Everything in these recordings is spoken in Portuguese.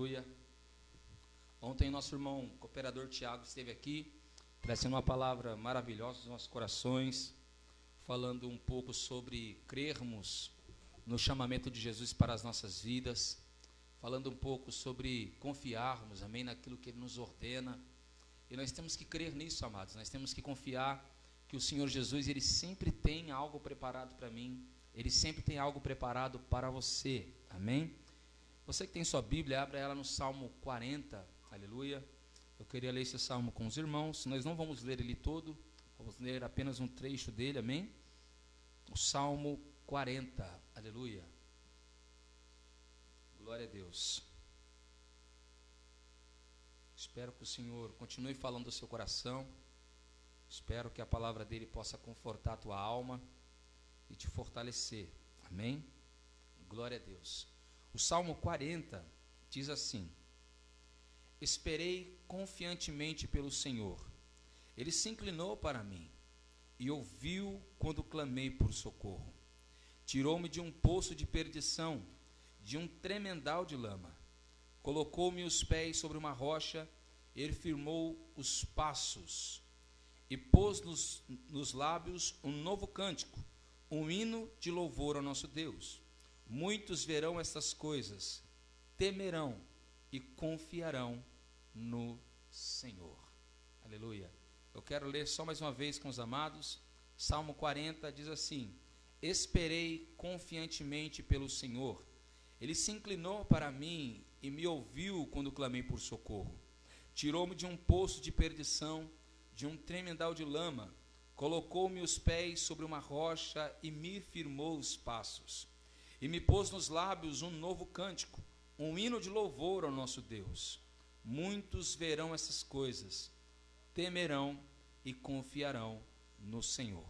Aleluia. Ontem nosso irmão cooperador Tiago esteve aqui, trazendo uma palavra maravilhosa aos nossos corações, falando um pouco sobre crermos no chamamento de Jesus para as nossas vidas, falando um pouco sobre confiarmos, amém, naquilo que Ele nos ordena. E nós temos que crer nisso, amados. Nós temos que confiar que o Senhor Jesus, Ele sempre tem algo preparado para mim. Ele sempre tem algo preparado para você, amém? Você que tem sua Bíblia, abra ela no Salmo 40, aleluia. Eu queria ler esse salmo com os irmãos. Nós não vamos ler ele todo, vamos ler apenas um trecho dele, amém? O Salmo 40, aleluia. Glória a Deus. Espero que o Senhor continue falando do seu coração. Espero que a palavra dele possa confortar a tua alma e te fortalecer, amém? Glória a Deus. O Salmo 40 diz assim: esperei confiantemente pelo Senhor, Ele se inclinou para mim e ouviu quando clamei por socorro. Tirou-me de um poço de perdição, de um tremendal de lama. Colocou-me os pés sobre uma rocha, Ele firmou os passos e pôs nos lábios um novo cântico, um hino de louvor ao nosso Deus. Muitos verão estas coisas, temerão e confiarão no Senhor. Aleluia. Eu quero ler só mais uma vez com os amados. Salmo 40 diz assim: esperei confiantemente pelo Senhor, Ele se inclinou para mim e me ouviu quando clamei por socorro. Tirou-me de um poço de perdição, de um tremendal de lama. Colocou-me os pés sobre uma rocha e me firmou os passos. E me pôs nos lábios um novo cântico, um hino de louvor ao nosso Deus. Muitos verão essas coisas, temerão e confiarão no Senhor.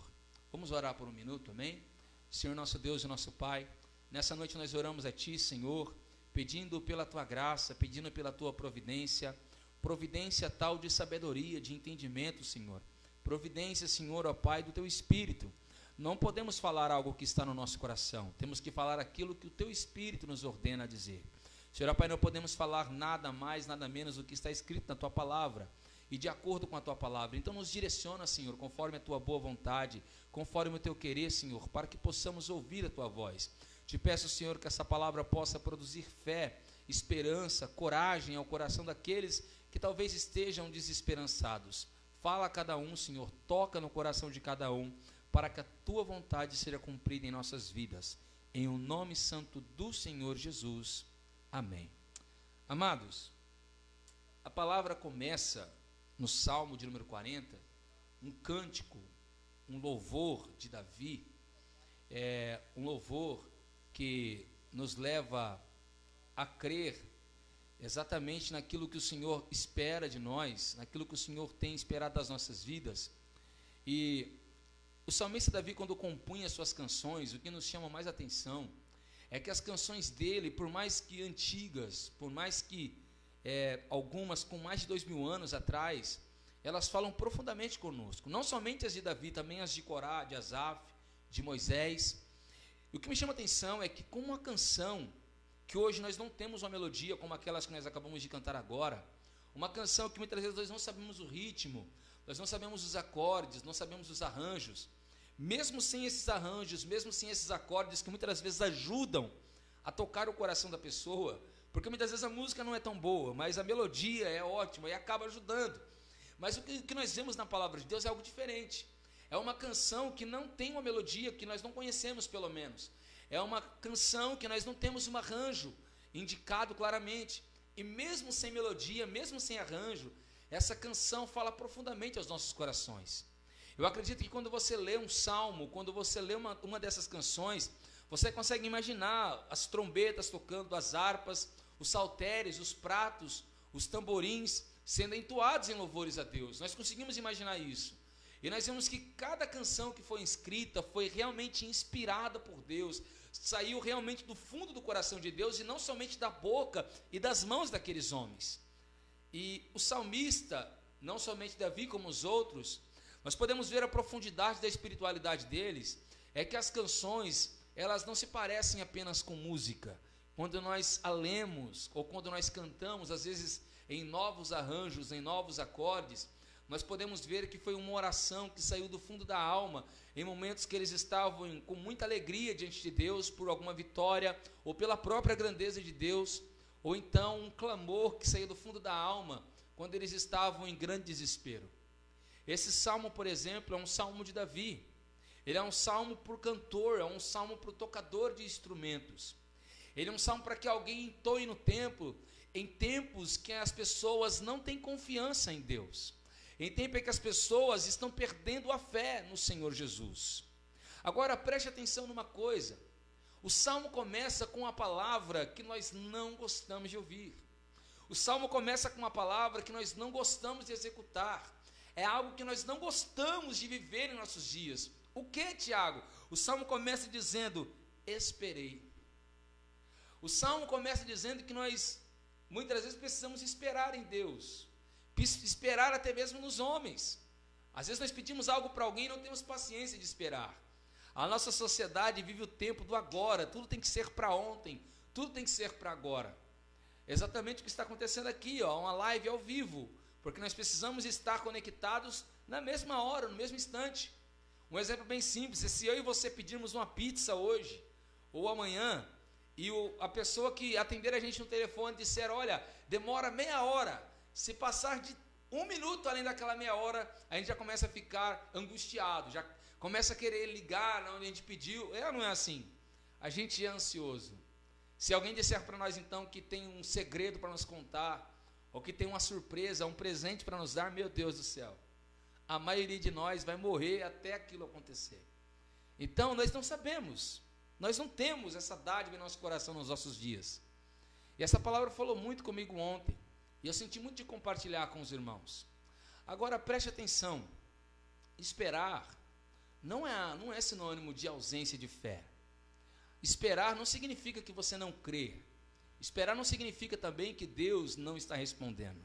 Vamos orar por um minuto, amém? Senhor nosso Deus e nosso Pai, nessa noite nós oramos a Ti, Senhor, pedindo pela Tua graça, pedindo pela Tua providência, providência tal de sabedoria, de entendimento, Senhor. Providência, Senhor, ó Pai, do Teu Espírito. Não podemos falar algo que está no nosso coração, temos que falar aquilo que o Teu Espírito nos ordena a dizer. Senhor, ó Pai, não podemos falar nada mais, nada menos do que está escrito na Tua palavra e de acordo com a Tua palavra. Então nos direciona, Senhor, conforme a Tua boa vontade, conforme o Teu querer, Senhor, para que possamos ouvir a Tua voz. Te peço, Senhor, que essa palavra possa produzir fé, esperança, coragem ao coração daqueles que talvez estejam desesperançados. Fala a cada um, Senhor, toca no coração de cada um, para que a Tua vontade seja cumprida em nossas vidas. Em o nome santo do Senhor Jesus. Amém. Amados, a palavra começa no Salmo de número 40, um cântico, um louvor de Davi, um louvor que nos leva a crer exatamente naquilo que o Senhor espera de nós, naquilo que o Senhor tem esperado das nossas vidas. E o salmista Davi, quando compunha suas canções, o que nos chama mais atenção é que as canções dele, por mais que antigas, por mais que algumas com mais de 2000 anos atrás, elas falam profundamente conosco, não somente as de Davi, também as de Corá, de Asaf, de Moisés. E o que me chama atenção é que com uma canção, que hoje nós não temos uma melodia como aquelas que nós acabamos de cantar agora, uma canção que muitas vezes nós não sabemos o ritmo, nós não sabemos os acordes, não sabemos os arranjos, mesmo sem esses arranjos, mesmo sem esses acordes que muitas vezes ajudam a tocar o coração da pessoa, porque muitas vezes a música não é tão boa, mas a melodia é ótima e acaba ajudando. Mas o que nós vemos na palavra de Deus é algo diferente. É uma canção que não tem uma melodia, que nós não conhecemos pelo menos. É uma canção que nós não temos um arranjo indicado claramente. E mesmo sem melodia, mesmo sem arranjo, essa canção fala profundamente aos nossos corações. Eu acredito que quando você lê um salmo, quando você lê uma dessas canções, você consegue imaginar as trombetas tocando, as harpas, os saltérios, os pratos, os tamborins sendo entoados em louvores a Deus. Nós conseguimos imaginar isso. E nós vemos que cada canção que foi escrita foi realmente inspirada por Deus, saiu realmente do fundo do coração de Deus e não somente da boca e das mãos daqueles homens. E o salmista, não somente Davi como os outros, nós podemos ver a profundidade da espiritualidade deles, é que as canções, elas não se parecem apenas com música, quando nós a lemos, ou quando nós cantamos, às vezes em novos arranjos, em novos acordes, nós podemos ver que foi uma oração que saiu do fundo da alma, em momentos que eles estavam com muita alegria diante de Deus, por alguma vitória, ou pela própria grandeza de Deus, ou então um clamor que saiu do fundo da alma, quando eles estavam em grande desespero. Esse salmo, por exemplo, é um salmo de Davi. Ele é um salmo para o cantor, é um salmo para o tocador de instrumentos. Ele é um salmo para que alguém entoe no templo, em tempos que as pessoas não têm confiança em Deus. Em tempo em que as pessoas estão perdendo a fé no Senhor Jesus. Agora preste atenção numa coisa. O salmo começa com uma palavra que nós não gostamos de ouvir. O salmo começa com uma palavra que nós não gostamos de executar. É algo que nós não gostamos de viver em nossos dias. O que, Tiago? O salmo começa dizendo, esperei. O salmo começa dizendo que nós, muitas vezes, precisamos esperar em Deus. Esperar até mesmo nos homens. Às vezes nós pedimos algo para alguém e não temos paciência de esperar. A nossa sociedade vive o tempo do agora. Tudo tem que ser para ontem. Tudo tem que ser para agora. Exatamente o que está acontecendo aqui, ó, uma live ao vivo. Porque nós precisamos estar conectados na mesma hora, no mesmo instante. Um exemplo bem simples, se eu e você pedirmos uma pizza hoje, ou amanhã, e a pessoa que atender a gente no telefone disser, olha, demora meia hora, se passar de 1 minuto além daquela meia hora, a gente já começa a ficar angustiado, já começa a querer ligar onde a gente pediu. Não é assim, a gente é ansioso. Se alguém disser para nós então que tem um segredo para nos contar, ou que tem uma surpresa, um presente para nos dar, meu Deus do céu, a maioria de nós vai morrer até aquilo acontecer. Então nós não sabemos, nós não temos essa dádiva em nosso coração nos nossos dias. E essa palavra falou muito comigo ontem, e eu senti muito de compartilhar com os irmãos. Agora preste atenção, esperar não é sinônimo de ausência de fé. Esperar não significa que você não crê. Esperar não significa também que Deus não está respondendo.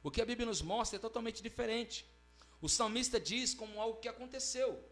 O que a Bíblia nos mostra é totalmente diferente. O salmista diz como algo que aconteceu.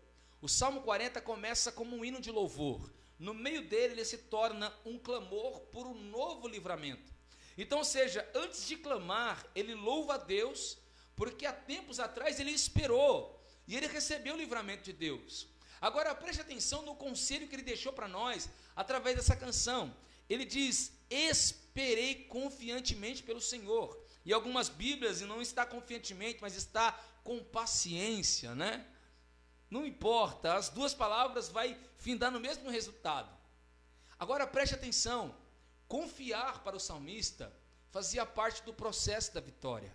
O Salmo 40 começa como um hino de louvor. No meio dele ele se torna um clamor por um novo livramento. Então, ou seja, antes de clamar, ele louva a Deus, porque há tempos atrás ele esperou, e ele recebeu o livramento de Deus. Agora preste atenção no conselho que ele deixou para nós, através dessa canção. Ele diz, esperei confiantemente pelo Senhor. E algumas Bíblias não está confiantemente, mas está com paciência, né? Não importa, as duas palavras vai findar no mesmo resultado. Agora preste atenção, confiar para o salmista fazia parte do processo da vitória.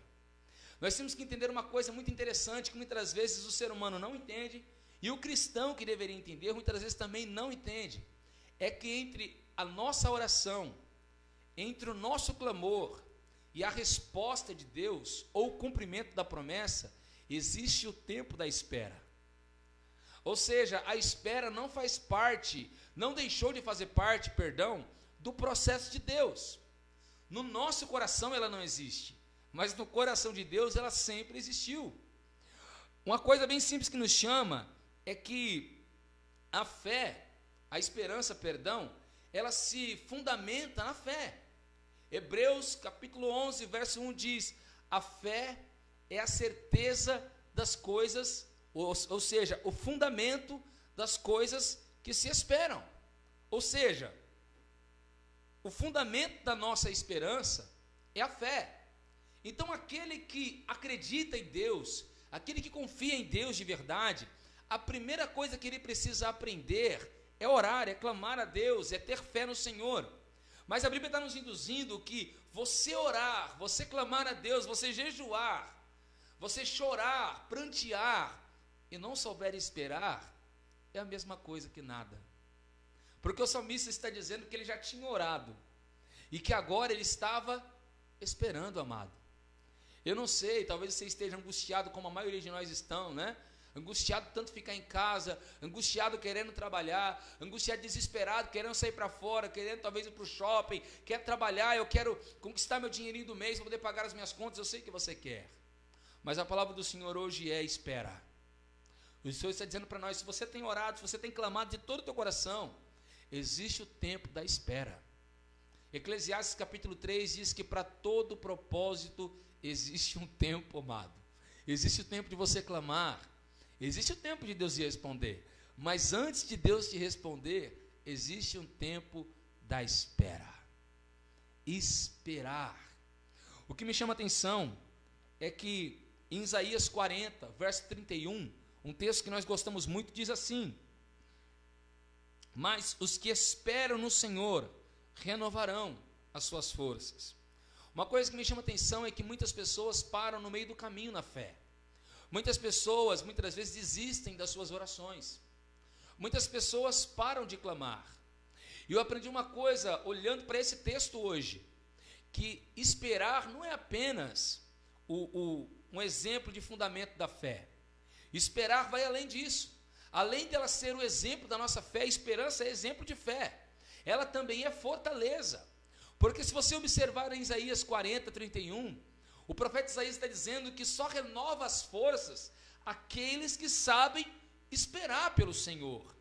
Nós temos que entender uma coisa muito interessante, que muitas vezes o ser humano não entende, e o cristão que deveria entender, muitas vezes também não entende. É que entre a nossa oração, entre o nosso clamor e a resposta de Deus, ou o cumprimento da promessa, existe o tempo da espera. Ou seja, a espera não faz parte, não deixou de fazer parte, do processo de Deus. No nosso coração ela não existe, mas no coração de Deus ela sempre existiu. Uma coisa bem simples que nos chama é que a fé, a esperança, ela se fundamenta na fé. Hebreus capítulo 11, verso 1 diz, a fé é a certeza das coisas, ou seja, o fundamento das coisas que se esperam. Ou seja, o fundamento da nossa esperança é a fé. Então aquele que acredita em Deus, aquele que confia em Deus de verdade, a primeira coisa que ele precisa aprender é orar, é clamar a Deus, é ter fé no Senhor. Mas a Bíblia está nos induzindo que você orar, você clamar a Deus, você jejuar, você chorar, prantear e não souber esperar, é a mesma coisa que nada. Porque o salmista está dizendo que ele já tinha orado e que agora ele estava esperando, amado. Eu não sei, talvez você esteja angustiado como a maioria de nós estão, né? Angustiado tanto ficar em casa, angustiado querendo trabalhar, angustiado desesperado, querendo sair para fora, querendo talvez ir para o shopping, quer trabalhar, eu quero conquistar meu dinheirinho do mês para poder pagar as minhas contas, eu sei que você quer. Mas a palavra do Senhor hoje é espera. O Senhor está dizendo para nós, se você tem orado, se você tem clamado de todo o teu coração, existe o tempo da espera. Eclesiastes capítulo 3 diz que para todo propósito existe um tempo, amado. Existe o tempo de você clamar, existe o tempo de Deus te responder, mas antes de Deus te responder, existe um tempo da espera. Esperar. O que me chama a atenção é que em Isaías 40, verso 31, um texto que nós gostamos muito, diz assim: mas os que esperam no Senhor renovarão as suas forças. Uma coisa que me chama a atenção é que muitas pessoas param no meio do caminho na fé. Muitas pessoas, muitas das vezes, desistem das suas orações. Muitas pessoas param de clamar. E eu aprendi uma coisa, olhando para esse texto hoje, que esperar não é apenas um exemplo de fundamento da fé. Esperar vai além disso. Além dela ser o exemplo da nossa fé, a esperança é exemplo de fé. Ela também é fortaleza. Porque se você observar em Isaías 40, 31, o profeta Isaías está dizendo que só renova as forças aqueles que sabem esperar pelo Senhor.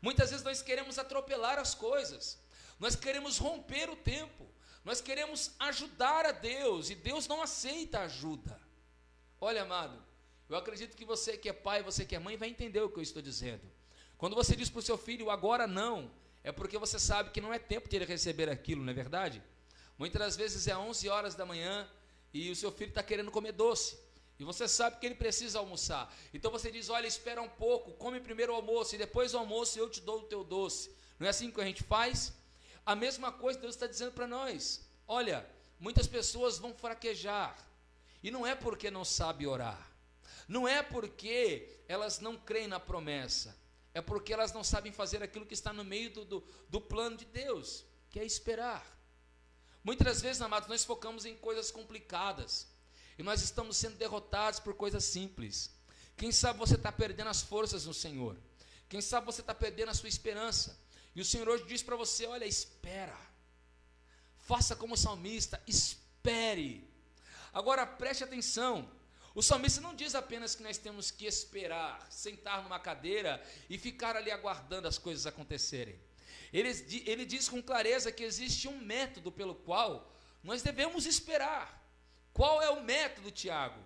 Muitas vezes nós queremos atropelar as coisas, nós queremos romper o tempo, nós queremos ajudar a Deus, e Deus não aceita ajuda. Olha, amado, eu acredito que você que é pai, você que é mãe, vai entender o que eu estou dizendo. Quando você diz para o seu filho, agora não, é porque você sabe que não é tempo de ele receber aquilo, não é verdade? Muitas das vezes é 11 horas da manhã, e o seu filho está querendo comer doce, e você sabe que ele precisa almoçar, então você diz, olha, espera um pouco, come primeiro o almoço, e depois do almoço eu te dou o teu doce. Não é assim que a gente faz? A mesma coisa Deus está dizendo para nós. Olha, muitas pessoas vão fraquejar, e não é porque não sabem orar, não é porque elas não creem na promessa, é porque elas não sabem fazer aquilo que está no meio do plano de Deus, que é esperar. Muitas das vezes, amados, nós focamos em coisas complicadas, e nós estamos sendo derrotados por coisas simples. Quem sabe você está perdendo as forças no Senhor, quem sabe você está perdendo a sua esperança, e o Senhor hoje diz para você, olha, espera, faça como o salmista, espere. Agora preste atenção, o salmista não diz apenas que nós temos que esperar, sentar numa cadeira e ficar ali aguardando as coisas acontecerem. Ele diz com clareza que existe um método pelo qual nós devemos esperar. Qual é o método, Tiago?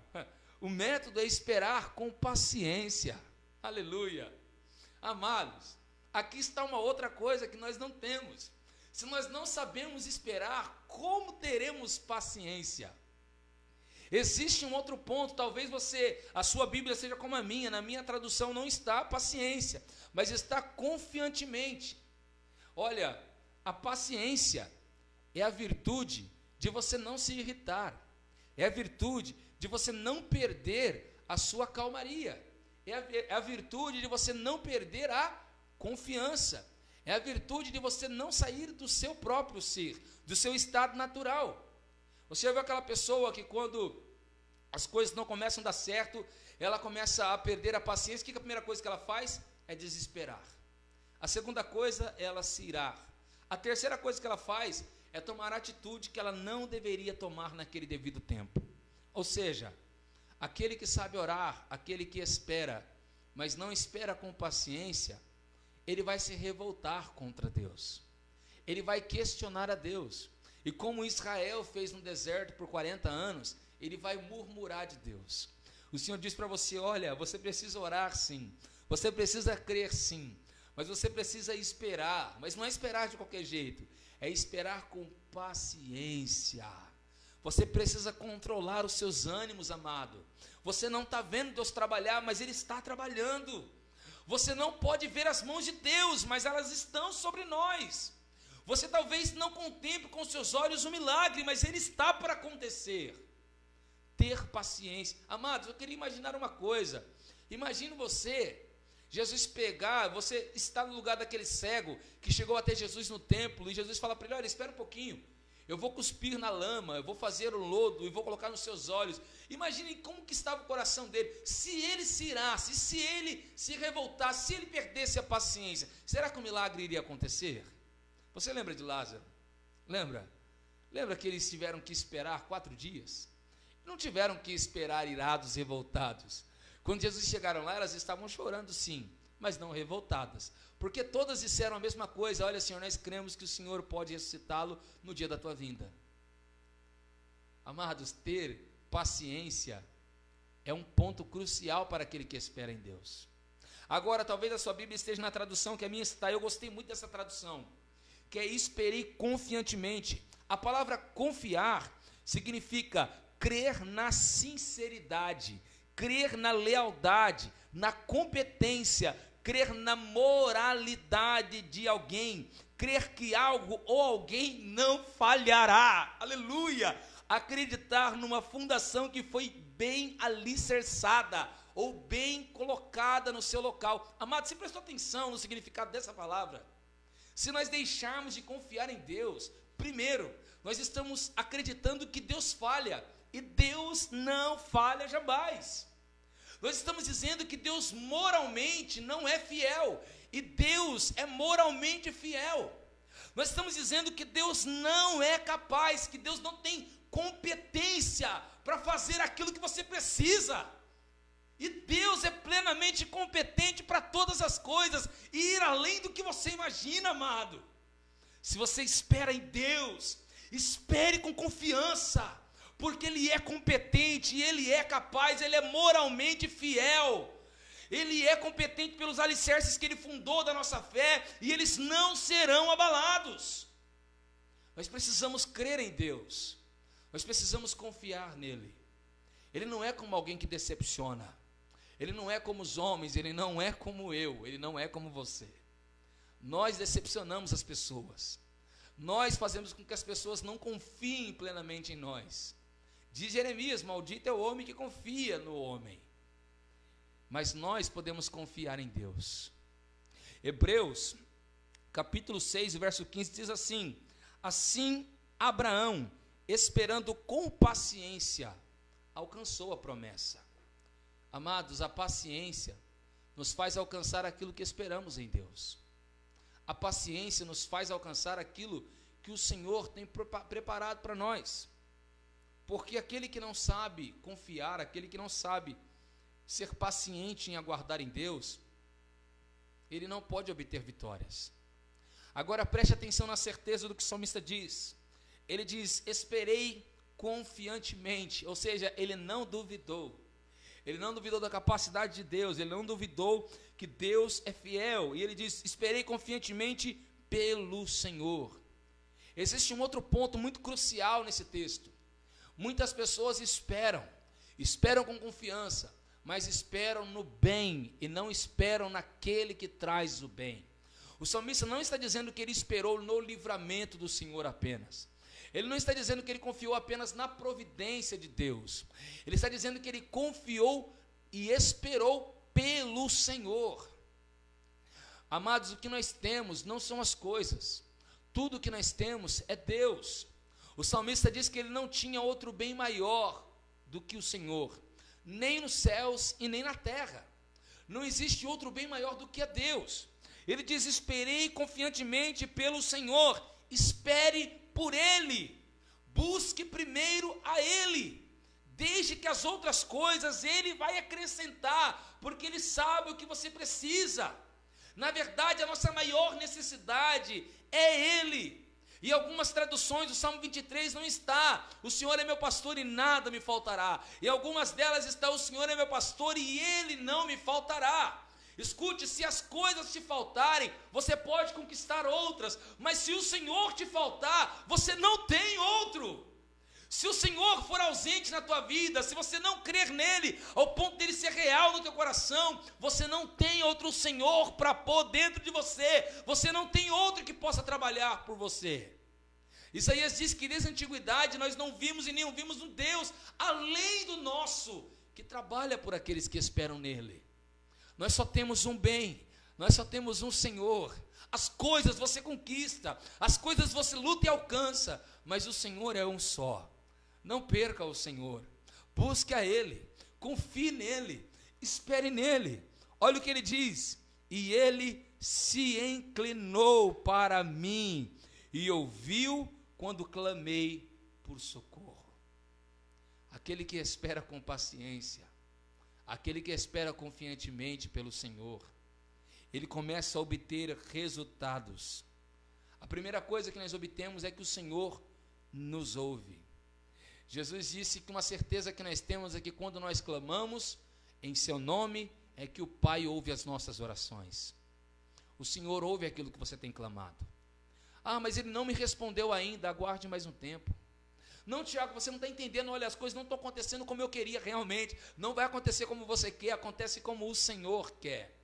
O método é esperar com paciência. Aleluia. Amados, aqui está uma outra coisa que nós não temos. Se nós não sabemos esperar, como teremos paciência? Existe um outro ponto, talvez a sua Bíblia seja como a minha, na minha tradução não está paciência, mas está confiantemente. Olha, a paciência é a virtude de você não se irritar, é a virtude de você não perder a sua calmaria, é a virtude de você não perder a confiança, é a virtude de você não sair do seu próprio ser, do seu estado natural. Você já viu aquela pessoa que quando as coisas não começam a dar certo, ela começa a perder a paciência? O que é a primeira coisa que ela faz? É desesperar. A segunda coisa é ela se irar. A terceira coisa que ela faz é tomar a atitude que ela não deveria tomar naquele devido tempo. Ou seja, aquele que sabe orar, aquele que espera, mas não espera com paciência, ele vai se revoltar contra Deus. Ele vai questionar a Deus. E como Israel fez no deserto por 40 anos, ele vai murmurar de Deus. O Senhor diz para você, olha, você precisa orar sim, você precisa crer sim, mas você precisa esperar, mas não é esperar de qualquer jeito, é esperar com paciência. Você precisa controlar os seus ânimos, amado. Você não está vendo Deus trabalhar, mas Ele está trabalhando. Você não pode ver as mãos de Deus, mas elas estão sobre nós. Você talvez não contemple com seus olhos o milagre, mas ele está para acontecer. Ter paciência. Amados, eu queria imaginar uma coisa. Imagine Jesus pegar, você está no lugar daquele cego que chegou até Jesus no templo, e Jesus fala para ele, olha, espera um pouquinho, eu vou cuspir na lama, eu vou fazer o lodo e vou colocar nos seus olhos. Imagine como que estava o coração dele. Se ele se irasse, se ele se revoltasse, se ele perdesse a paciência, será que o milagre iria acontecer? Você lembra de Lázaro? Lembra? Lembra que eles tiveram que esperar 4 dias? Não tiveram que esperar irados, revoltados. Quando Jesus chegaram lá, elas estavam chorando sim, mas não revoltadas. Porque todas disseram a mesma coisa: olha, Senhor, nós cremos que o Senhor pode ressuscitá-lo no dia da tua vinda. Amados, ter paciência é um ponto crucial para aquele que espera em Deus. Agora, talvez a sua Bíblia esteja na tradução que a minha está. Eu gostei muito dessa tradução, que é esperei confiantemente. A palavra confiar significa crer na sinceridade, crer na lealdade, na competência, crer na moralidade de alguém, crer que algo ou alguém não falhará. Aleluia! Acreditar numa fundação que foi bem alicerçada ou bem colocada no seu local. Amado, você prestou atenção no significado dessa palavra? Se nós deixarmos de confiar em Deus, primeiro, nós estamos acreditando que Deus falha, e Deus não falha jamais. Nós estamos dizendo que Deus moralmente não é fiel, e Deus é moralmente fiel. Nós estamos dizendo que Deus não é capaz, que Deus não tem competência para fazer aquilo que você precisa. E Deus é plenamente competente para todas as coisas, e ir além do que você imagina, amado. Se você espera em Deus, espere com confiança, porque Ele é competente, Ele é capaz, Ele é moralmente fiel. Ele é competente pelos alicerces que Ele fundou da nossa fé, e eles não serão abalados. Nós precisamos crer em Deus, nós precisamos confiar nele. Ele não é como alguém que decepciona, Ele não é como os homens, Ele não é como eu, Ele não é como você. Nós decepcionamos as pessoas, nós fazemos com que as pessoas não confiem plenamente em nós. Diz Jeremias: maldito é o homem que confia no homem. Mas nós podemos confiar em Deus. Hebreus, capítulo 6, verso 15, diz assim: assim Abraão, esperando com paciência, alcançou a promessa. Amados, a paciência nos faz alcançar aquilo que esperamos em Deus. A paciência nos faz alcançar aquilo que o Senhor tem preparado para nós. Porque aquele que não sabe confiar, aquele que não sabe ser paciente em aguardar em Deus, ele não pode obter vitórias. Agora preste atenção na certeza do que o salmista diz. Ele diz: esperei confiantemente, ou seja, ele não duvidou. Ele não duvidou da capacidade de Deus, ele não duvidou que Deus é fiel. E ele diz: esperei confiantemente pelo Senhor. Existe um outro ponto muito crucial nesse texto. Muitas pessoas esperam com confiança, mas esperam no bem e não esperam naquele que traz o bem. O salmista não está dizendo que ele esperou no livramento do Senhor apenas. Ele não está dizendo que ele confiou apenas na providência de Deus. Ele está dizendo que ele confiou e esperou pelo Senhor. Amados, o que nós temos não são as coisas. Tudo o que nós temos é Deus. O salmista diz que ele não tinha outro bem maior do que o Senhor, nem nos céus e nem na terra. Não existe outro bem maior do que a Deus. Ele diz: esperei confiantemente pelo Senhor. Espere por Ele, busque primeiro a Ele, desde que as outras coisas Ele vai acrescentar, porque Ele sabe o que você precisa. Na verdade, a nossa maior necessidade é Ele. E algumas traduções, o Salmo 23 não está: o Senhor é meu pastor e nada me faltará. E algumas delas está: o Senhor é meu pastor e Ele não me faltará. Escute, se as coisas te faltarem, você pode conquistar outras, mas se o Senhor te faltar, você não tem outro. Se o Senhor for ausente na tua vida, se você não crer nele, ao ponto dele ser real no teu coração, você não tem outro Senhor para pôr dentro de você, você não tem outro que possa trabalhar por você. Isaías diz que desde a antiguidade nós não vimos e nem ouvimos um Deus além do nosso, que trabalha por aqueles que esperam nele. Nós só temos um bem, nós só temos um Senhor. As coisas você conquista, as coisas você luta e alcança, mas o Senhor é um só. Não perca o Senhor, busque a Ele, confie nele, espere nele. Olha o que ele diz: e Ele se inclinou para mim e ouviu quando clamei por socorro. Aquele que espera com paciência, aquele que espera confiantemente pelo Senhor, ele começa a obter resultados. A primeira coisa que nós obtemos é que o Senhor nos ouve. Jesus disse que uma certeza que nós temos é que quando nós clamamos em seu nome, é que o Pai ouve as nossas orações. O Senhor ouve aquilo que você tem clamado. Ah, mas ele não me respondeu ainda, aguarde mais um tempo. Não, Tiago, você não está entendendo, olha, as coisas não estão acontecendo como eu queria realmente. Não vai acontecer como você quer, acontece como o Senhor quer.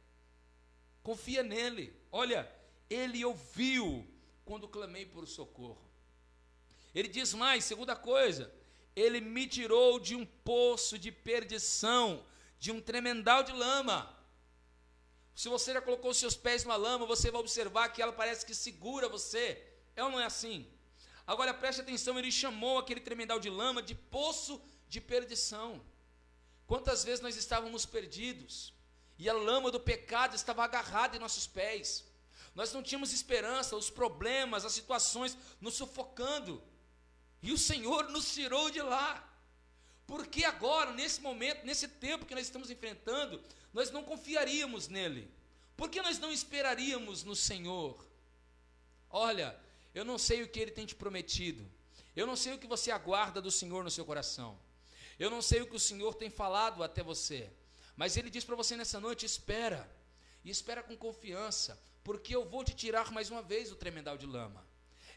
Confia nele. Olha, ele ouviu quando clamei por socorro. Ele diz mais, segunda coisa, ele me tirou de um poço de perdição, de um tremendal de lama. Se você já colocou os seus pés numa lama, você vai observar que ela parece que segura você. É ou não é assim? Agora preste atenção, ele chamou aquele tremendal de lama de poço de perdição. Quantas vezes nós estávamos perdidos e a lama do pecado estava agarrada em nossos pés. Nós não tínhamos esperança, os problemas, as situações nos sufocando. E o Senhor nos tirou de lá. Porque agora, nesse momento, nesse tempo que nós estamos enfrentando, nós não confiaríamos nele. Por que nós não esperaríamos no Senhor? Olha, eu não sei o que ele tem te prometido. Eu não sei o que você aguarda do Senhor no seu coração. Eu não sei o que o Senhor tem falado até você. Mas ele diz para você nessa noite, espera. E espera com confiança, porque eu vou te tirar mais uma vez do tremendal de lama.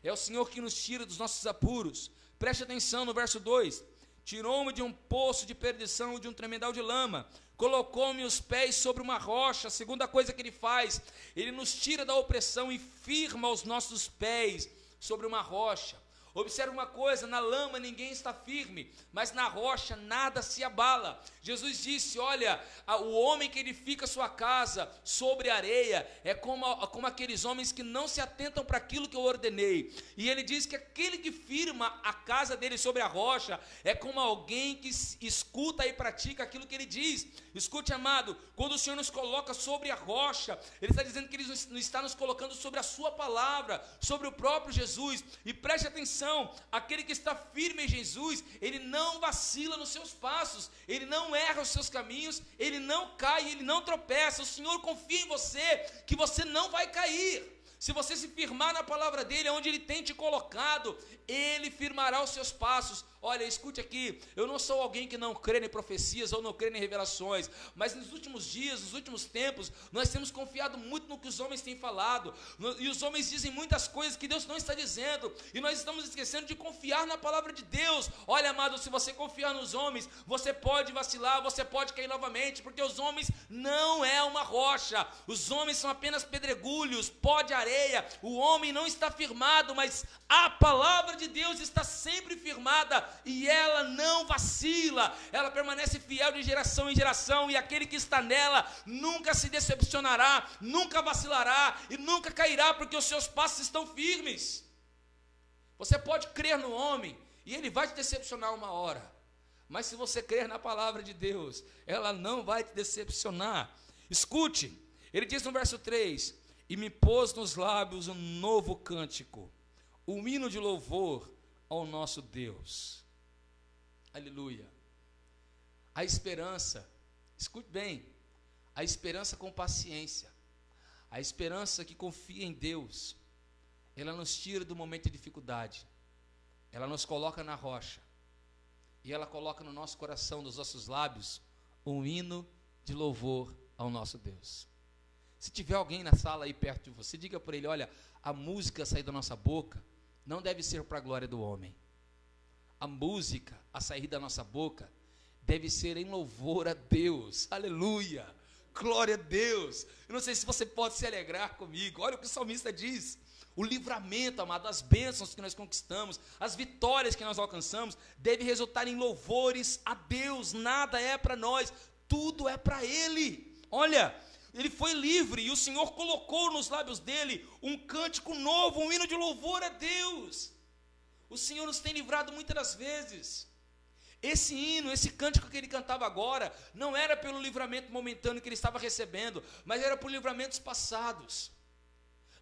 É o Senhor que nos tira dos nossos apuros. Preste atenção no verso 2. Tirou-me de um poço de perdição, de um tremendal de lama. Colocou-me os pés sobre uma rocha. A segunda coisa que ele faz, ele nos tira da opressão e firma os nossos pés sobre uma rocha. Observe uma coisa, na lama ninguém está firme, mas na rocha nada se abala. Jesus disse, olha, o homem que edifica sua casa sobre areia é como aqueles homens que não se atentam para aquilo que eu ordenei. E ele diz que aquele que firma a casa dele sobre a rocha é como alguém que escuta e pratica aquilo que ele diz. Escute, amado, quando o Senhor nos coloca sobre a rocha, ele está dizendo que ele está nos colocando sobre a sua palavra, sobre o próprio Jesus. E preste atenção, aquele que está firme em Jesus, ele não vacila nos seus passos, ele não erra os seus caminhos, ele não cai, ele não tropeça. O Senhor confia em você, que você não vai cair. Se você se firmar na palavra dele, onde ele tem te colocado, ele firmará os seus passos. Olha, escute aqui, eu não sou alguém que não crê em profecias ou não crê em revelações, mas nos últimos dias, nos últimos tempos, nós temos confiado muito no que os homens têm falado, e os homens dizem muitas coisas que Deus não está dizendo, e nós estamos esquecendo de confiar na palavra de Deus. Olha, amado, se você confiar nos homens, você pode vacilar, você pode cair novamente, porque os homens não é uma rocha, os homens são apenas pedregulhos, pó de areia. O homem não está firmado, mas a palavra de Deus está sempre firmada, e ela não vacila, ela permanece fiel de geração em geração, e aquele que está nela nunca se decepcionará, nunca vacilará e nunca cairá, porque os seus passos estão firmes. Você pode crer no homem e ele vai te decepcionar uma hora, mas se você crer na palavra de Deus, ela não vai te decepcionar. Escute, ele diz no verso 3, e me pôs nos lábios um novo cântico, um hino de louvor ao nosso Deus. Aleluia. A esperança, escute bem, a esperança com paciência, a esperança que confia em Deus, ela nos tira do momento de dificuldade, ela nos coloca na rocha, e ela coloca no nosso coração, nos nossos lábios, um hino de louvor ao nosso Deus. Se tiver alguém na sala aí perto de você, diga para ele, olha, a música sair da nossa boca não deve ser para a glória do homem. A música a sair da nossa boca deve ser em louvor a Deus. Aleluia, glória a Deus. Eu não sei se você pode se alegrar comigo. Olha o que o salmista diz. O livramento, amado, as bênçãos que nós conquistamos, as vitórias que nós alcançamos, deve resultar em louvores a Deus. Nada é para nós, tudo é para Ele. Olha, ele foi livre e o Senhor colocou nos lábios dele um cântico novo, um hino de louvor a Deus. O Senhor nos tem livrado muitas das vezes. Esse hino, esse cântico que ele cantava agora, não era pelo livramento momentâneo que ele estava recebendo, mas era por livramentos passados.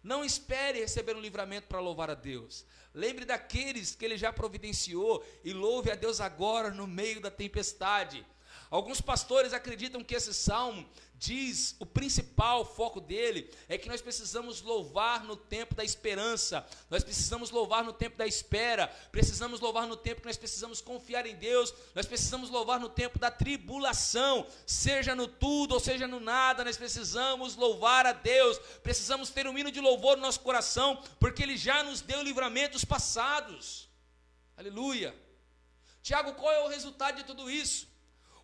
Não espere receber um livramento para louvar a Deus. Lembre daqueles que ele já providenciou e louve a Deus agora no meio da tempestade. Alguns pastores acreditam que esse salmo diz, o principal foco dele é que nós precisamos louvar no tempo da esperança, nós precisamos louvar no tempo da espera, precisamos louvar no tempo que nós precisamos confiar em Deus, nós precisamos louvar no tempo da tribulação, seja no tudo ou seja no nada, nós precisamos louvar a Deus, precisamos ter um hino de louvor no nosso coração, porque Ele já nos deu livramentos passados. Aleluia. Tiago, qual é o resultado de tudo isso?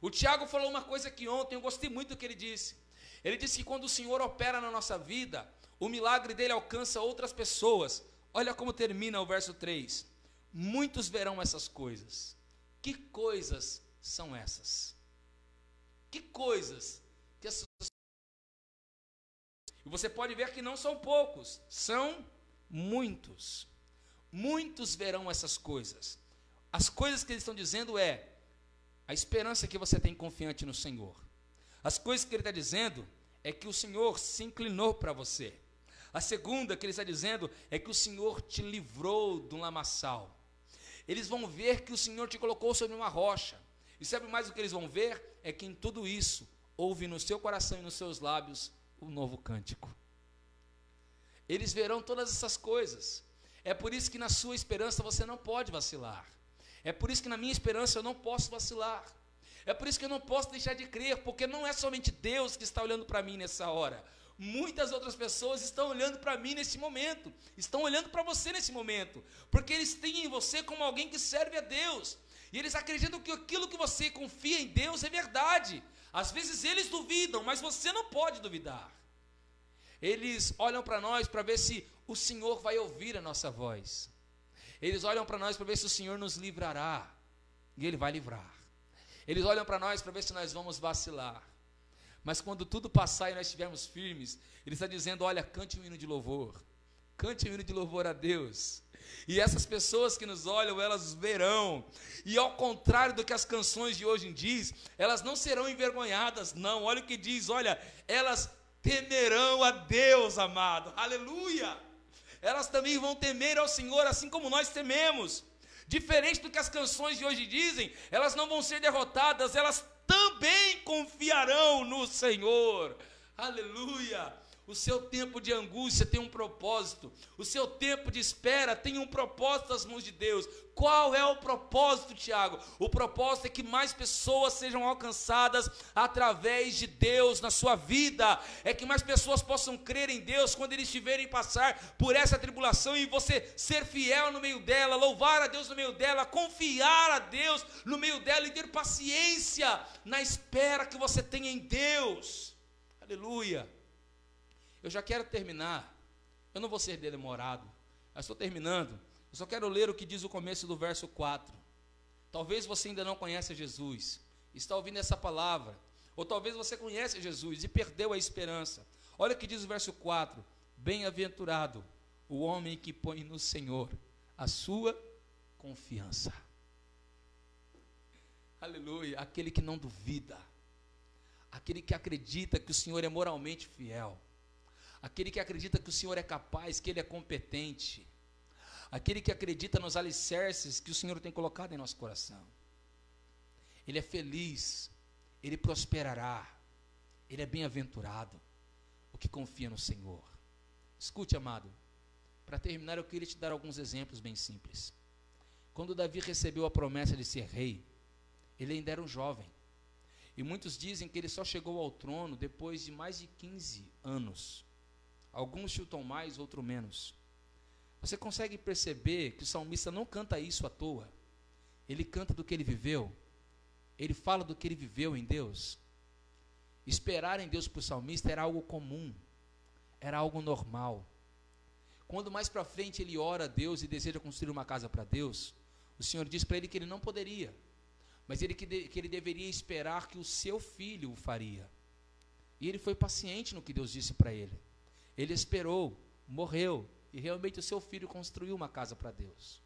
O Tiago falou uma coisa aqui ontem, eu gostei muito do que ele disse. Ele disse que quando o Senhor opera na nossa vida, o milagre dele alcança outras pessoas. Olha como termina o verso 3. Muitos verão essas coisas. Que coisas são essas? Que coisas que essas... E você pode ver que não são poucos, são muitos. Muitos verão essas coisas. As coisas que eles estão dizendo é a esperança que você tem confiante no Senhor. As coisas que ele está dizendo é que o Senhor se inclinou para você. A segunda que ele está dizendo é que o Senhor te livrou de um lamaçal. Eles vão ver que o Senhor te colocou sobre uma rocha. E sabe mais o que eles vão ver? É que em tudo isso, houve no seu coração e nos seus lábios um novo cântico. Eles verão todas essas coisas. É por isso que na sua esperança você não pode vacilar. É por isso que na minha esperança eu não posso vacilar. É por isso que eu não posso deixar de crer, porque não é somente Deus que está olhando para mim nessa hora. Muitas outras pessoas estão olhando para mim nesse momento, estão olhando para você nesse momento, porque eles têm em você como alguém que serve a Deus, e eles acreditam que aquilo que você confia em Deus é verdade. Às vezes eles duvidam, mas você não pode duvidar. Eles olham para nós para ver se o Senhor vai ouvir a nossa voz. Eles olham para nós para ver se o Senhor nos livrará, e Ele vai livrar. Eles olham para nós para ver se nós vamos vacilar. Mas quando tudo passar e nós estivermos firmes, Ele está dizendo, olha, cante um hino de louvor. Cante um hino de louvor a Deus. E essas pessoas que nos olham, elas verão. E ao contrário do que as canções de hoje diz, elas não serão envergonhadas, não. Olha o que diz, olha, elas temerão a Deus, amado. Aleluia! Elas também vão temer ao Senhor, assim como nós tememos. Diferente do que as canções de hoje dizem, elas não vão ser derrotadas, elas também confiarão no Senhor. Aleluia! O seu tempo de angústia tem um propósito. O seu tempo de espera tem um propósito nas mãos de Deus. Qual é o propósito, Tiago? O propósito é que mais pessoas sejam alcançadas através de Deus na sua vida. É que mais pessoas possam crer em Deus quando eles estiverem passar por essa tribulação e você ser fiel no meio dela, louvar a Deus no meio dela, confiar a Deus no meio dela e ter paciência na espera que você tem em Deus. Aleluia! Eu já quero terminar, eu não vou ser demorado, eu estou terminando, eu só quero ler o que diz o começo do verso 4. Talvez você ainda não conheça Jesus, está ouvindo essa palavra, ou talvez você conhece Jesus e perdeu a esperança. Olha o que diz o verso 4, bem-aventurado o homem que põe no Senhor a sua confiança. Aleluia, aquele que não duvida, aquele que acredita que o Senhor é moralmente fiel, aquele que acredita que o Senhor é capaz, que Ele é competente, aquele que acredita nos alicerces que o Senhor tem colocado em nosso coração. Ele é feliz, ele prosperará, ele é bem-aventurado, o que confia no Senhor. Escute, amado, para terminar eu queria te dar alguns exemplos bem simples. Quando Davi recebeu a promessa de ser rei, ele ainda era um jovem, e muitos dizem que ele só chegou ao trono depois de mais de 15 anos. Alguns chutam mais, outros menos. Você consegue perceber que o salmista não canta isso à toa? Ele canta do que ele viveu. Ele fala do que ele viveu em Deus. Esperar em Deus para o salmista era algo comum, era algo normal. Quando mais para frente ele ora a Deus e deseja construir uma casa para Deus, o Senhor diz para ele que ele não poderia, mas que ele deveria esperar que o seu filho o faria. E ele foi paciente no que Deus disse para ele. Ele esperou, morreu, e realmente o seu filho construiu uma casa para Deus.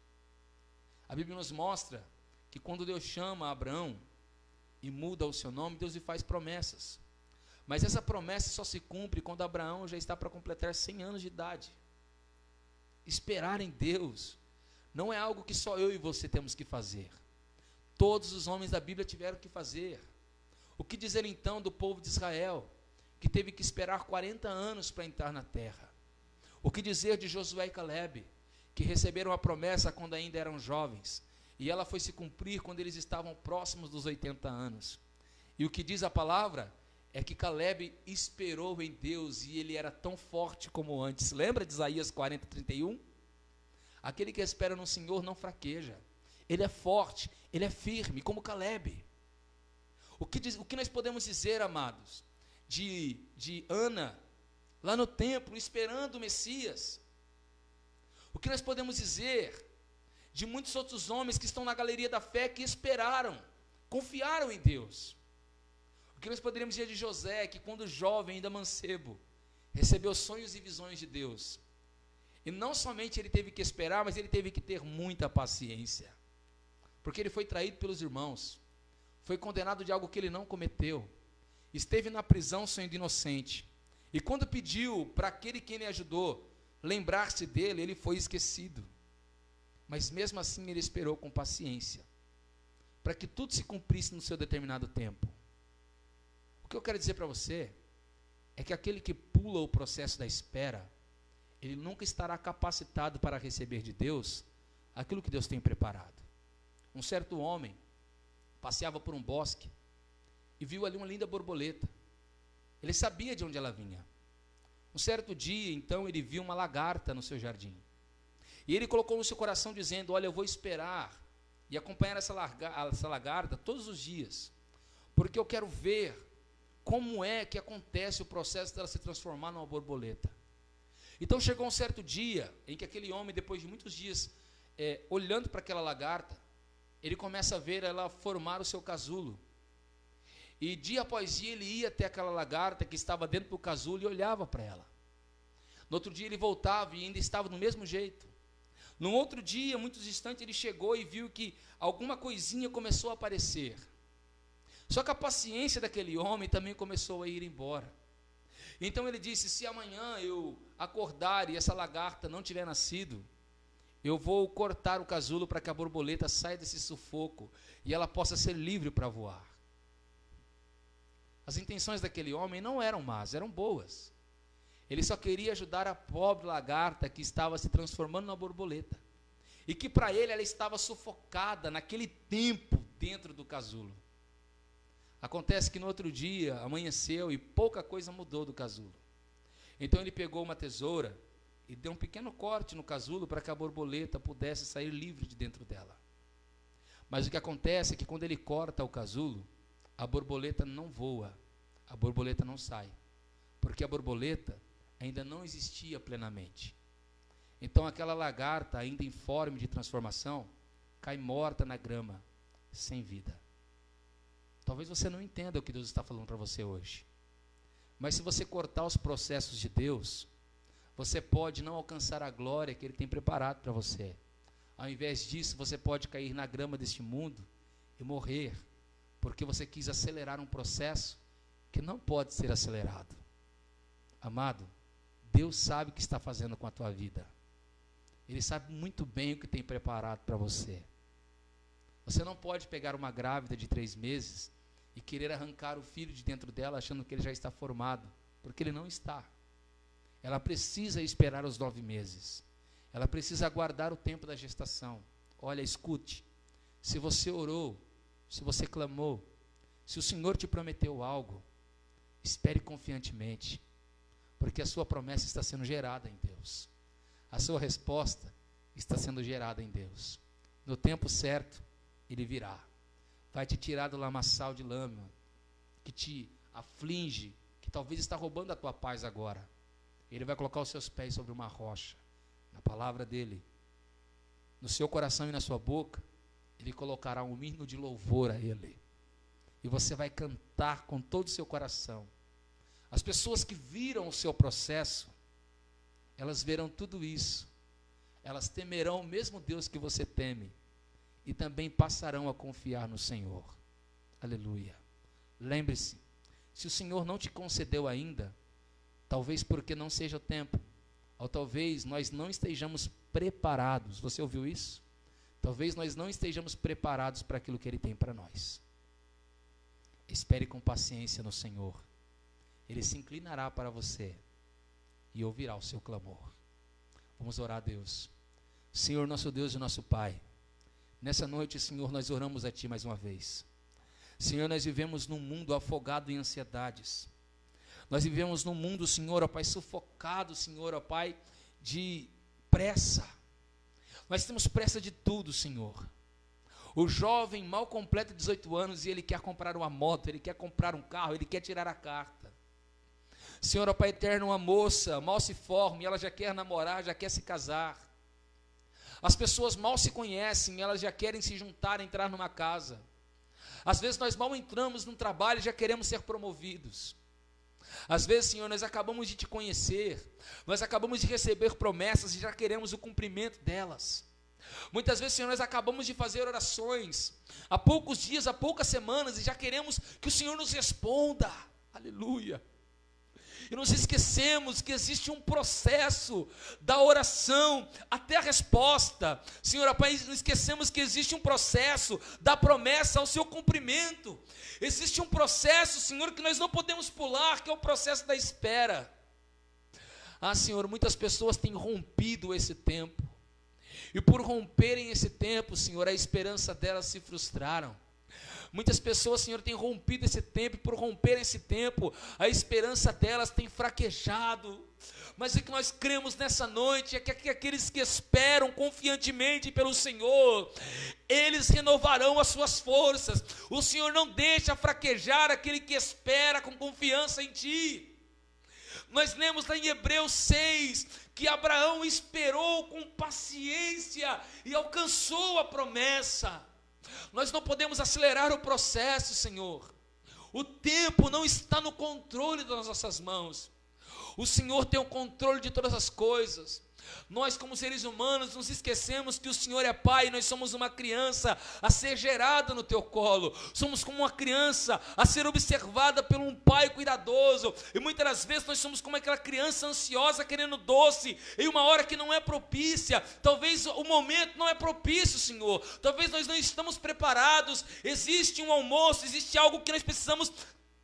A Bíblia nos mostra que quando Deus chama Abraão e muda o seu nome, Deus lhe faz promessas. Mas essa promessa só se cumpre quando Abraão já está para completar 100 anos de idade. Esperar em Deus não é algo que só eu e você temos que fazer. Todos os homens da Bíblia tiveram que fazer. O que dizer então do povo de Israel, que teve que esperar 40 anos para entrar na terra? O que dizer de Josué e Calebe, que receberam a promessa quando ainda eram jovens, e ela foi se cumprir quando eles estavam próximos dos 80 anos? E o que diz a palavra é que Calebe esperou em Deus e ele era tão forte como antes. Lembra de Isaías 40:31? Aquele que espera no Senhor não fraqueja. Ele é forte, ele é firme, como Calebe. O que nós podemos dizer, amados, de Ana, lá no templo, esperando o Messias? O que nós podemos dizer de muitos outros homens que estão na galeria da fé, que esperaram, confiaram em Deus? O que nós poderíamos dizer de José, que quando jovem, ainda mancebo, recebeu sonhos e visões de Deus? E não somente ele teve que esperar, mas ele teve que ter muita paciência, porque ele foi traído pelos irmãos, foi condenado de algo que ele não cometeu, esteve na prisão sendo inocente, e quando pediu para aquele que ele ajudou lembrar-se dele, ele foi esquecido. Mas mesmo assim ele esperou com paciência, para que tudo se cumprisse no seu determinado tempo. O que eu quero dizer para você é que aquele que pula o processo da espera, ele nunca estará capacitado para receber de Deus aquilo que Deus tem preparado. Um certo homem passeava por um bosque e viu ali uma linda borboleta. Ele sabia de onde ela vinha. Um certo dia, então, ele viu uma lagarta no seu jardim. E ele colocou no seu coração dizendo: olha, eu vou esperar e acompanhar essa lagarta todos os dias, porque eu quero ver como é que acontece o processo dela se transformar numa borboleta. Então chegou um certo dia em que aquele homem, depois de muitos dias olhando para aquela lagarta, ele começa a ver ela formar o seu casulo. E dia após dia ele ia até aquela lagarta que estava dentro do casulo e olhava para ela. No outro dia ele voltava e ainda estava do mesmo jeito. No outro dia, muitos distantes, ele chegou e viu que alguma coisinha começou a aparecer. Só que a paciência daquele homem também começou a ir embora. Então ele disse: se amanhã eu acordar e essa lagarta não tiver nascido, eu vou cortar o casulo para que a borboleta saia desse sufoco e ela possa ser livre para voar. As intenções daquele homem não eram más, eram boas. Ele só queria ajudar a pobre lagarta que estava se transformando na borboleta. E que para ele ela estava sufocada naquele tempo dentro do casulo. Acontece que no outro dia amanheceu e pouca coisa mudou do casulo. Então ele pegou uma tesoura e deu um pequeno corte no casulo para que a borboleta pudesse sair livre de dentro dela. Mas o que acontece é que quando ele corta o casulo, a borboleta não voa, a borboleta não sai, porque a borboleta ainda não existia plenamente. Então aquela lagarta, ainda em forma de transformação, cai morta na grama, sem vida. Talvez você não entenda o que Deus está falando para você hoje, mas se você cortar os processos de Deus, você pode não alcançar a glória que Ele tem preparado para você. Ao invés disso, você pode cair na grama deste mundo e morrer, porque você quis acelerar um processo que não pode ser acelerado. Amado, Deus sabe o que está fazendo com a tua vida. Ele sabe muito bem o que tem preparado para você. Você não pode pegar uma grávida de 3 meses e querer arrancar o filho de dentro dela achando que ele já está formado, porque ele não está. Ela precisa esperar os 9 meses. Ela precisa aguardar o tempo da gestação. Olha, escute, se você orou, se você clamou, se o Senhor te prometeu algo, espere confiantemente, porque a sua promessa está sendo gerada em Deus. A sua resposta está sendo gerada em Deus. No tempo certo, Ele virá. Vai te tirar do lamaçal de lama que te aflige, que talvez está roubando a tua paz agora. Ele vai colocar os seus pés sobre uma rocha, na palavra dEle. No seu coração e na sua boca, Ele colocará um hino de louvor a Ele. E você vai cantar com todo o seu coração. As pessoas que viram o seu processo, elas verão tudo isso. Elas temerão o mesmo Deus que você teme. E também passarão a confiar no Senhor. Aleluia. Lembre-se, se o Senhor não te concedeu ainda, talvez porque não seja o tempo, ou talvez nós não estejamos preparados. Você ouviu isso? Talvez nós não estejamos preparados para aquilo que Ele tem para nós. Espere com paciência no Senhor. Ele se inclinará para você e ouvirá o seu clamor. Vamos orar a Deus. Senhor, nosso Deus e nosso Pai, nessa noite, Senhor, nós oramos a Ti mais uma vez. Senhor, nós vivemos num mundo afogado em ansiedades. Nós vivemos num mundo, Senhor, ó Pai, sufocado, Senhor, ó Pai, de pressa. Nós temos pressa de tudo, Senhor. O jovem mal completa 18 anos e ele quer comprar uma moto, ele quer comprar um carro, ele quer tirar a carta. Senhor, ó Pai eterno, uma moça mal se forma e ela já quer namorar, já quer se casar. As pessoas mal se conhecem, elas já querem se juntar, entrar numa casa. Às vezes nós mal entramos num trabalho e já queremos ser promovidos. Às vezes, Senhor, nós acabamos de Te conhecer, nós acabamos de receber promessas e já queremos o cumprimento delas. Muitas vezes, Senhor, nós acabamos de fazer orações há poucos dias, há poucas semanas, e já queremos que o Senhor nos responda. Aleluia. E nos esquecemos que existe um processo da oração até a resposta. Senhor, Pai, esquecemos que existe um processo da promessa ao seu cumprimento. Existe um processo, Senhor, que nós não podemos pular, que é o processo da espera. Ah, Senhor, muitas pessoas têm rompido esse tempo. E por romperem esse tempo, Senhor, a esperança delas se frustraram. Muitas pessoas, Senhor, têm rompido esse tempo, e por romper esse tempo, a esperança delas tem fraquejado. Mas o que nós cremos nessa noite é que aqueles que esperam confiantemente pelo Senhor, eles renovarão as suas forças. O Senhor não deixa fraquejar aquele que espera com confiança em Ti. Nós lemos lá em Hebreus 6, que Abraão esperou com paciência e alcançou a promessa. Nós não podemos acelerar o processo, Senhor. O tempo não está no controle das nossas mãos. O Senhor tem o controle de todas as coisas. Nós, como seres humanos, nos esquecemos que o Senhor é Pai e nós somos uma criança a ser gerada no Teu colo. Somos como uma criança a ser observada por um Pai cuidadoso. E muitas das vezes nós somos como aquela criança ansiosa querendo doce em uma hora que não é propícia. Talvez o momento não é propício, Senhor. Talvez nós não estamos preparados. Existe um almoço, existe algo que nós precisamos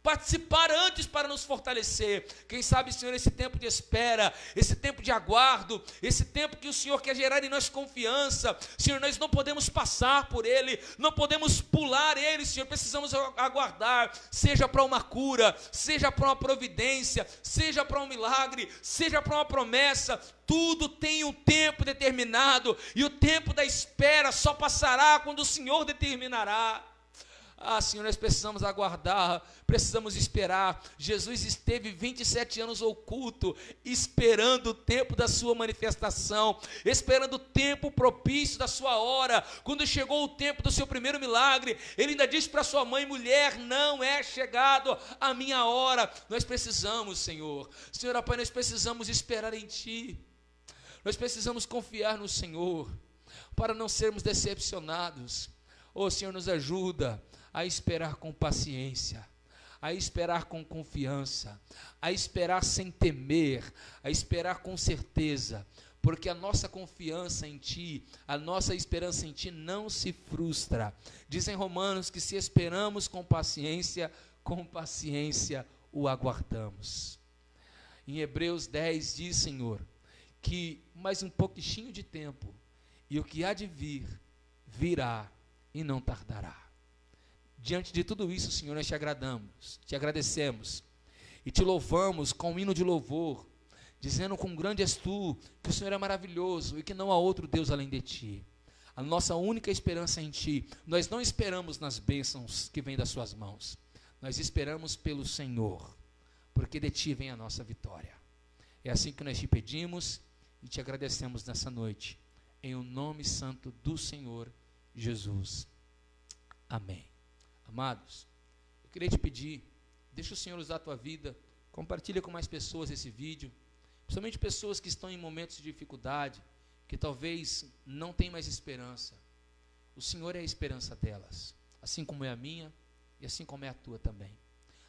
participar antes para nos fortalecer. Quem sabe, Senhor, esse tempo de espera, esse tempo de aguardo, esse tempo que o Senhor quer gerar em nós confiança, Senhor, nós não podemos passar por ele, não podemos pular ele, Senhor, precisamos aguardar, seja para uma cura, seja para uma providência, seja para um milagre, seja para uma promessa. Tudo tem um tempo determinado, e o tempo da espera só passará quando o Senhor determinará. Ah, Senhor, nós precisamos aguardar, precisamos esperar. Jesus esteve 27 anos oculto, esperando o tempo da sua manifestação, esperando o tempo propício da sua hora. Quando chegou o tempo do seu primeiro milagre, ele ainda disse para sua mãe: mulher, não é chegado a minha hora. Nós precisamos, Senhor, Pai, nós precisamos esperar em Ti. Nós precisamos confiar no Senhor, para não sermos decepcionados. Oh, Senhor, nos ajuda a esperar com paciência, a esperar com confiança, a esperar sem temer, a esperar com certeza, porque a nossa confiança em Ti, a nossa esperança em Ti não se frustra. Diz em Romanos que se esperamos com paciência o aguardamos. Em Hebreus 10 diz, Senhor, que mais um pouquinho de tempo, e o que há de vir, virá e não tardará. Diante de tudo isso, Senhor, nós te agradecemos e te louvamos com um hino de louvor, dizendo quão grande és Tu, que o Senhor é maravilhoso e que não há outro Deus além de Ti. A nossa única esperança é em Ti. Nós não esperamos nas bênçãos que vêm das Suas mãos, nós esperamos pelo Senhor, porque de Ti vem a nossa vitória. É assim que nós te pedimos e te agradecemos nessa noite, em o nome santo do Senhor Jesus. Amém. Amados, eu queria te pedir, deixa o Senhor usar a tua vida, compartilha com mais pessoas esse vídeo, principalmente pessoas que estão em momentos de dificuldade, que talvez não tenham mais esperança. O Senhor é a esperança delas, assim como é a minha e assim como é a tua também.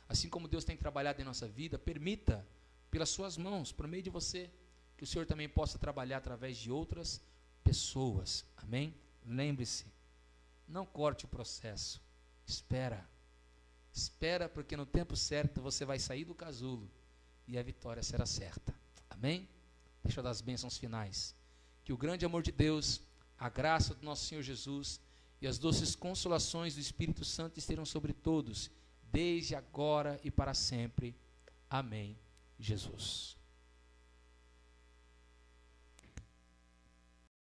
Assim como Deus tem trabalhado em nossa vida, permita, pelas suas mãos, por meio de você, que o Senhor também possa trabalhar através de outras pessoas. Amém? Lembre-se, não corte o processo. Espera, Espera, porque no tempo certo você vai sair do casulo e a vitória será certa. Amém? Deixa eu dar as bênçãos finais. Que o grande amor de Deus, a graça do nosso Senhor Jesus e as doces consolações do Espírito Santo estejam sobre todos, desde agora e para sempre. Amém. Jesus.